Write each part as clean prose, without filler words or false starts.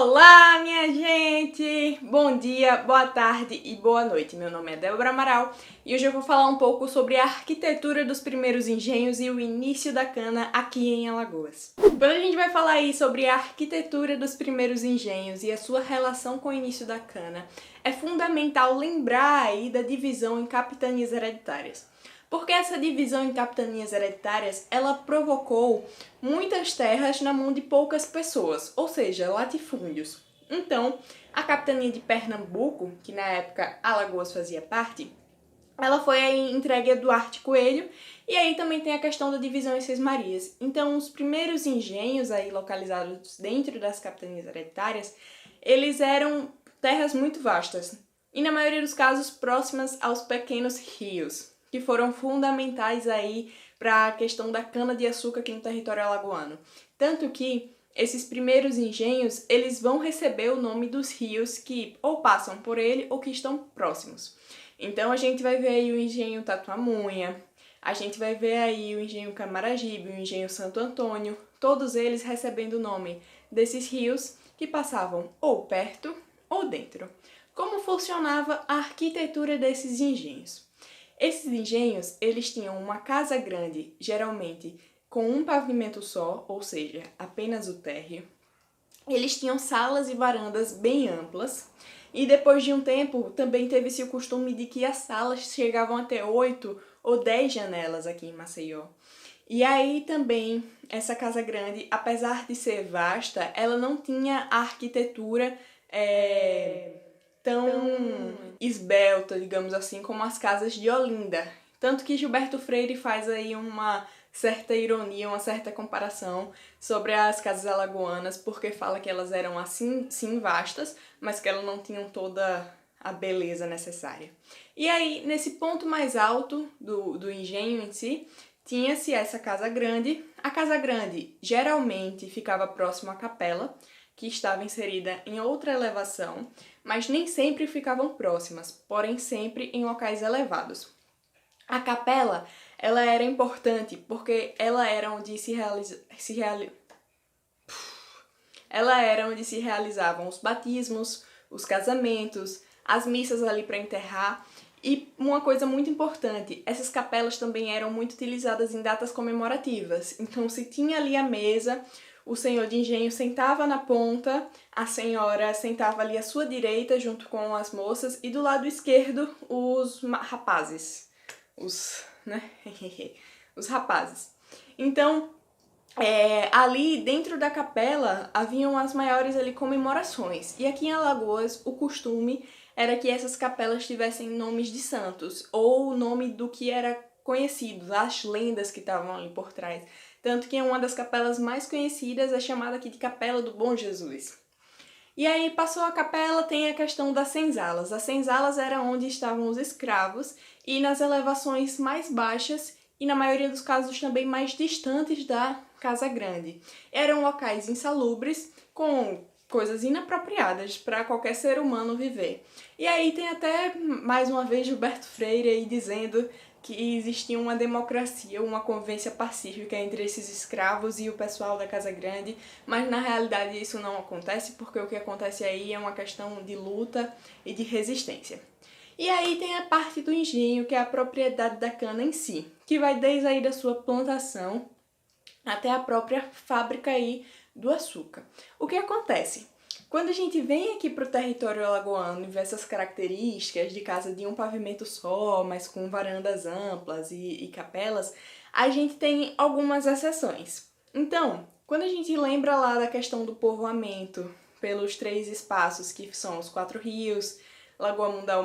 Olá, minha gente! Bom dia, boa tarde e boa noite. Meu nome é Débora Amaral e hoje eu vou falar um pouco sobre a arquitetura dos primeiros engenhos e o início da cana aqui em Alagoas. Quando a gente vai falar aí sobre a arquitetura dos primeiros engenhos e a sua relação com o início da cana, é fundamental lembrar aí da divisão em capitanias hereditárias. Porque essa divisão em capitanias hereditárias, ela provocou muitas terras na mão de poucas pessoas, ou seja, latifúndios. Então, a capitania de Pernambuco, que na época Alagoas fazia parte, ela foi aí entregue a Duarte Coelho, e aí também tem a questão da divisão em Seis Marias. Então, os primeiros engenhos aí localizados dentro das capitanias hereditárias, eles eram terras muito vastas, e na maioria dos casos próximas aos pequenos rios, que foram fundamentais aí para a questão da cana-de-açúcar aqui no território alagoano. Tanto que esses primeiros engenhos, eles vão receber o nome dos rios que ou passam por ele ou que estão próximos. Então a gente vai ver aí o engenho Tatuamunha, a gente vai ver aí o engenho Camaragibe, o engenho Santo Antônio, todos eles recebendo o nome desses rios que passavam ou perto ou dentro. Como funcionava a arquitetura desses engenhos? Esses engenhos, eles tinham uma casa grande, geralmente com um pavimento só, ou seja, apenas o térreo. Eles tinham salas e varandas bem amplas, e depois de um tempo também teve-se o costume de que as salas chegavam até 8 ou 10 janelas aqui em Maceió. E aí também, essa casa grande, apesar de ser vasta, ela não tinha a arquitetura tão esbelta, digamos assim, como as casas de Olinda. Tanto que Gilberto Freire faz aí uma certa ironia, uma certa comparação sobre as casas alagoanas, porque fala que elas eram assim, sim, vastas, mas que elas não tinham toda a beleza necessária. E aí, nesse ponto mais alto do engenho em si, tinha-se essa casa grande. A casa grande geralmente ficava próximo à capela, que estava inserida em outra elevação, mas nem sempre ficavam próximas, porém sempre em locais elevados. A capela, ela era importante porque ela era onde ela era onde se realizavam os batismos, os casamentos, as missas ali para enterrar. E uma coisa muito importante, essas capelas também eram muito utilizadas em datas comemorativas. Então, se tinha ali a mesa, o senhor de engenho sentava na ponta, a senhora sentava ali à sua direita junto com as moças e do lado esquerdo os rapazes, os rapazes. Então, ali dentro da capela haviam as maiores ali comemorações. E aqui em Alagoas o costume era que essas capelas tivessem nomes de santos ou o nome do que era conhecido, as lendas que estavam ali por trás. Tanto que uma das capelas mais conhecidas é chamada aqui de Capela do Bom Jesus. E aí passou a capela, tem a questão das senzalas. As senzalas era onde estavam os escravos e nas elevações mais baixas e na maioria dos casos também mais distantes da casa grande. Eram locais insalubres com coisas inapropriadas para qualquer ser humano viver. E aí tem até, mais uma vez, Gilberto Freire aí dizendo que existia uma democracia, uma convivência pacífica entre esses escravos e o pessoal da Casa Grande, mas na realidade isso não acontece, porque o que acontece aí é uma questão de luta e de resistência. E aí tem a parte do engenho, que é a propriedade da cana em si, que vai desde aí da sua plantação até a própria fábrica aí do açúcar. O que acontece? Quando a gente vem aqui para o território alagoano e vê essas características de casa de um pavimento só, mas com varandas amplas e capelas, a gente tem algumas exceções. Então, quando a gente lembra lá da questão do povoamento pelos 3 espaços, que são os 4 rios, Lagoa Mundaú,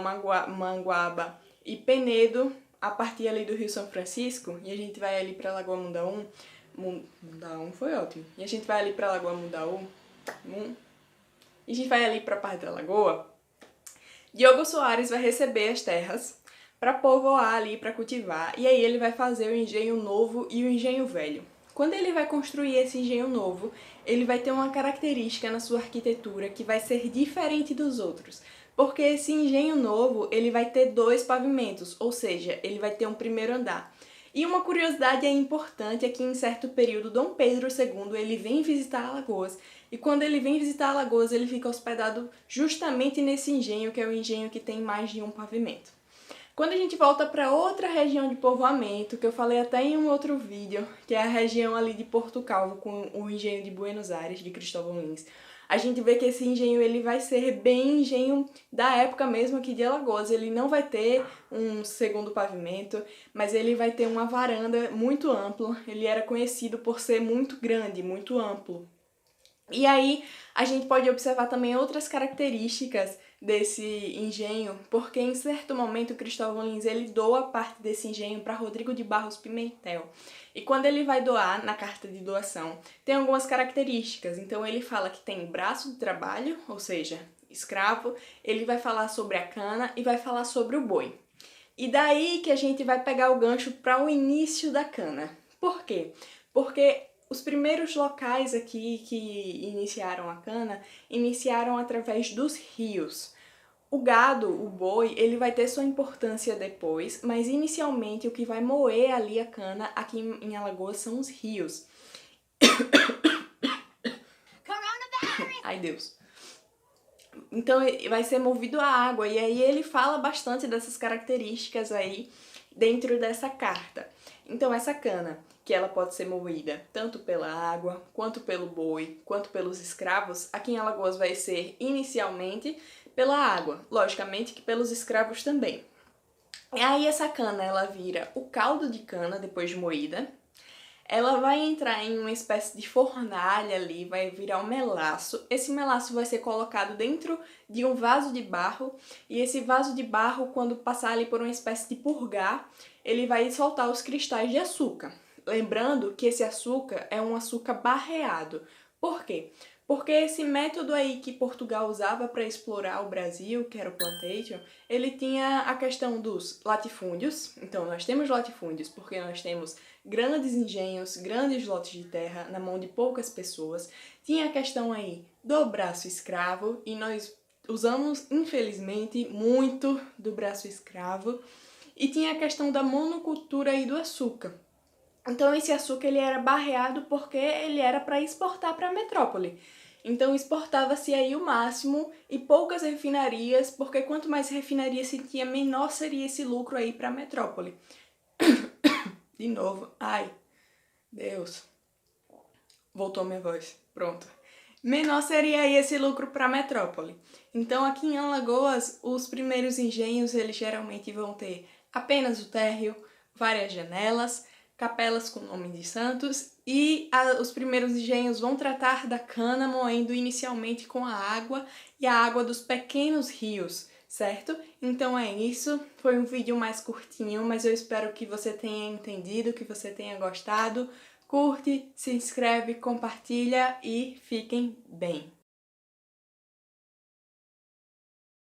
Manguaba e Penedo, a partir ali do Rio São Francisco, e a gente vai ali para Lagoa Mundaú, Mundaú foi ótimo, e a gente vai ali para Lagoa Mundaú, e a gente vai ali para a parte da lagoa, Diogo Soares vai receber as terras para povoar ali, para cultivar, e aí ele vai fazer o engenho novo e o engenho velho. Quando ele vai construir esse engenho novo, ele vai ter uma característica na sua arquitetura que vai ser diferente dos outros, porque esse engenho novo ele vai ter 2 pavimentos, ou seja, ele vai ter um primeiro andar. E uma curiosidade importante é que em certo período Dom Pedro II ele vem visitar Alagoas. E quando ele vem visitar Alagoas, ele fica hospedado justamente nesse engenho, que é o engenho que tem mais de um pavimento. Quando a gente volta para outra região de povoamento, que eu falei até em um outro vídeo, que é a região ali de Porto Calvo, com o engenho de Buenos Aires, de Cristóvão Lins, a gente vê que esse engenho ele vai ser bem engenho da época mesmo aqui de Alagoas. Ele não vai ter um segundo pavimento, mas ele vai ter uma varanda muito ampla. Ele era conhecido por ser muito grande, muito amplo. E aí a gente pode observar também outras características desse engenho, porque em certo momento Cristóvão Lins ele doa parte desse engenho para Rodrigo de Barros Pimentel. E quando ele vai doar, na carta de doação, tem algumas características. Então ele fala que tem braço de trabalho, ou seja, escravo, ele vai falar sobre a cana e vai falar sobre o boi. E daí que a gente vai pegar o gancho para o início da cana. Por quê? Porque os primeiros locais aqui que iniciaram a cana, iniciaram através dos rios. O gado, o boi, ele vai ter sua importância depois, mas inicialmente o que vai moer ali a cana aqui em Alagoas são os rios. Ai, Deus. Então vai ser movido a água, e aí ele fala bastante dessas características aí dentro dessa carta. Então essa cana, que ela pode ser moída tanto pela água, quanto pelo boi, quanto pelos escravos, aqui em Alagoas vai ser inicialmente pela água, logicamente que pelos escravos também. E aí essa cana ela vira o caldo de cana depois de moída. Ela vai entrar em uma espécie de fornalha ali, vai virar um melaço. Esse melaço vai ser colocado dentro de um vaso de barro, e esse vaso de barro, quando passar ali por uma espécie de purgar, ele vai soltar os cristais de açúcar. Lembrando que esse açúcar é um açúcar barreado. Por quê? Porque esse método aí que Portugal usava para explorar o Brasil, que era o plantation, ele tinha a questão dos latifúndios. Então nós temos latifúndios porque nós temos grandes engenhos, grandes lotes de terra na mão de poucas pessoas. Tinha a questão aí do braço escravo, e nós usamos, infelizmente, muito do braço escravo. E tinha a questão da monocultura e do açúcar. Então esse açúcar ele era barreado porque ele era para exportar para a metrópole. Então exportava-se aí o máximo e poucas refinarias, porque quanto mais refinarias se tinha, menor seria esse lucro aí para a metrópole. De novo, ai, Deus, voltou minha voz, pronto. Menor seria aí esse lucro para a metrópole. Então aqui em Alagoas, os primeiros engenhos eles geralmente vão ter apenas o térreo, várias janelas, capelas com nome de santos, e os primeiros engenhos vão tratar da cana moendo inicialmente com a água e a água dos pequenos rios, certo? Então é isso, foi um vídeo mais curtinho, mas eu espero que você tenha entendido, que você tenha gostado. Curte, se inscreve, compartilha e fiquem bem!